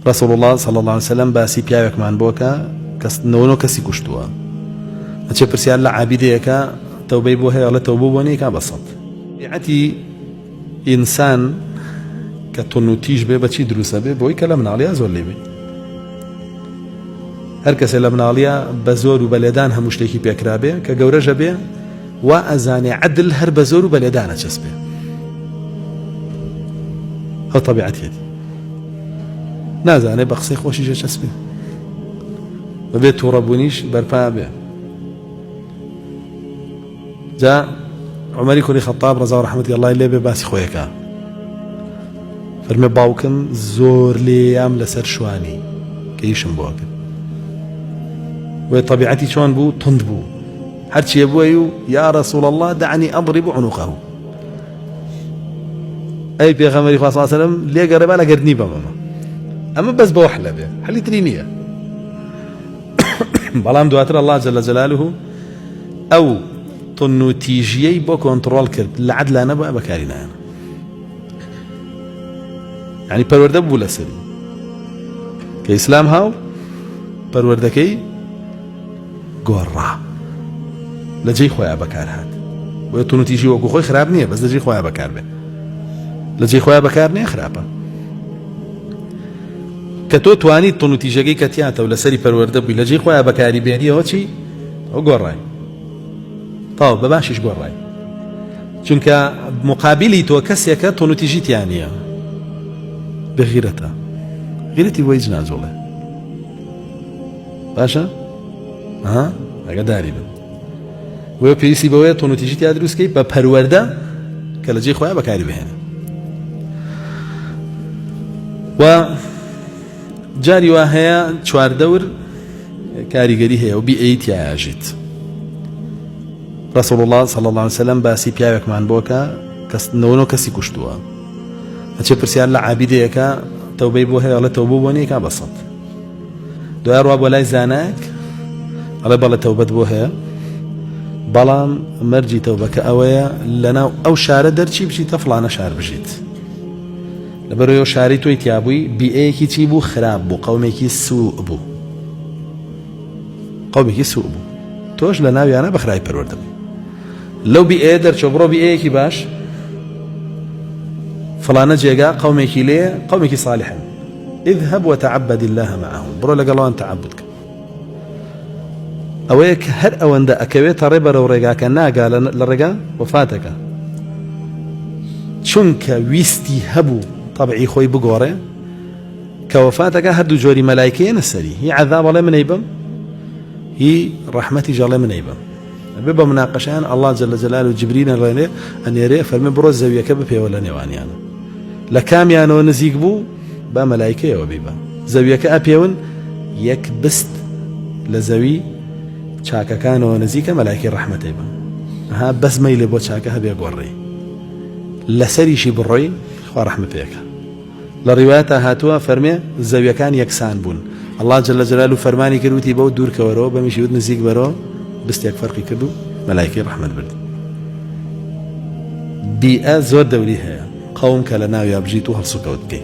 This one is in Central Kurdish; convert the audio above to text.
رسول الله صلى الله عليه وسلم باسي بياوك من بوكا نونو كسي كشتوا أشي برسيال لعابديك توبي بوها ولا توبو بونيكا بسط يعتي إنسان كتنوتيج به بچی دروسه به بوی کلام نالیا زور لیبی هر کس لام نالیا بزور و بلدان همشتکی بیکرابه که جورج به و ازانی عدل هر بزور و بلدان چسبه ها طبيعتي نازانه بقصي خوشي چسبه و به تو ربونیش برپا به جاء عمر كوني خطاب رضا رحمة الله عليه بباسي خويكا فرمي باوكم زور ليام لسر شواني كيشم بوكم وطبيعتي شوان بو تند بو هرشي يبويو يا رسول الله دعني أضرب عنقه أي بيغمري صلى الله عليه وسلم ليه قربا لا قردني بماما أما بس بوحلة به حلي ترينية بلام دواتر الله جل جلاله أو تنوتيجيي بو كنترول كرد لعد لا نبا بكارينا أنا يعني پرورده بو لسري كإسلام هاو پرورده كي قورا لجي خويا بكار هاد ويتنوتيجي وكو خوي خراب نيه بس لجي خويا بكار به لجي خويا بكار نيه خرابه كتو تواني تنوتيجي كتياتا ولا سري پرورده بو لجي خويا بكاري بيني هو چي هو قوراي طاو بباشش قوراي چونك مقابلي تو كسيك تنوتيجي تيانيه بغيرته غيرتي ويج نازوله باشا ها اقداري بن و بيسي بويه تنوتيجي تادروس كي بپرورده كلجي خويا بكاري بهنا و جاري وهيا چوار دور كاريگري هي وبي ايت يا اجيت رسول الله صلى الله عليه وسلم باسي بياوك من بوكا نونو كسي كشتوا أشي برسيال لعابديك توبي بوها ولا توبو بونيكا بسط دو أرواب ولا زاناك على بلا توبت بوها بلام مرجي توبك أويا لنا أو شارع درشي بشي تفلانا شار بجيت لبرو شاري توي تيابوي بيئيكي تيبو خراب بو قوميكي سوء بو قوميكي سوء بو توش لنا ويانا بخراي پروردم لو بيئي درشو برو بيئيكي باش فلانا جيغا قومك ليه قومك صالحا اذهب وتعبد الله معهم برو لقالوان تعبدك اويك هر اواندا اكويت ريبر ورقا كنا قال للرقا وفاتك شنك ويستي هبو طبعي خوي بقوري كوفاتك هدو جوري ملايكين السري هي عذاب الله من ايبم هي رحمتي جل من ايبم بيبقى مناقشان الله جل جلاله جبريل ان يري فرمي برو الزاويه كبه ولا نيواني انا لكام يانو نزيق بو با ملائكه وبيبا زاويه كابيون يك بست لزاوي شاكا كانوا نزيك ملائكه رحمه ايبا ها بس ميل بو شاكا هبي قوري لسري شي بروي خو رحمه بيك لروايتها هاتوا فرمي زاويه كان يكسان بون الله جل جلاله فرماني كروتي بو دور كورو بمشي ود نزيق برو بس يك فرقي كدو ملائكه رحمه برد بيئه زود دوليها قوم كلنا يا بجيتو هرسو كودكي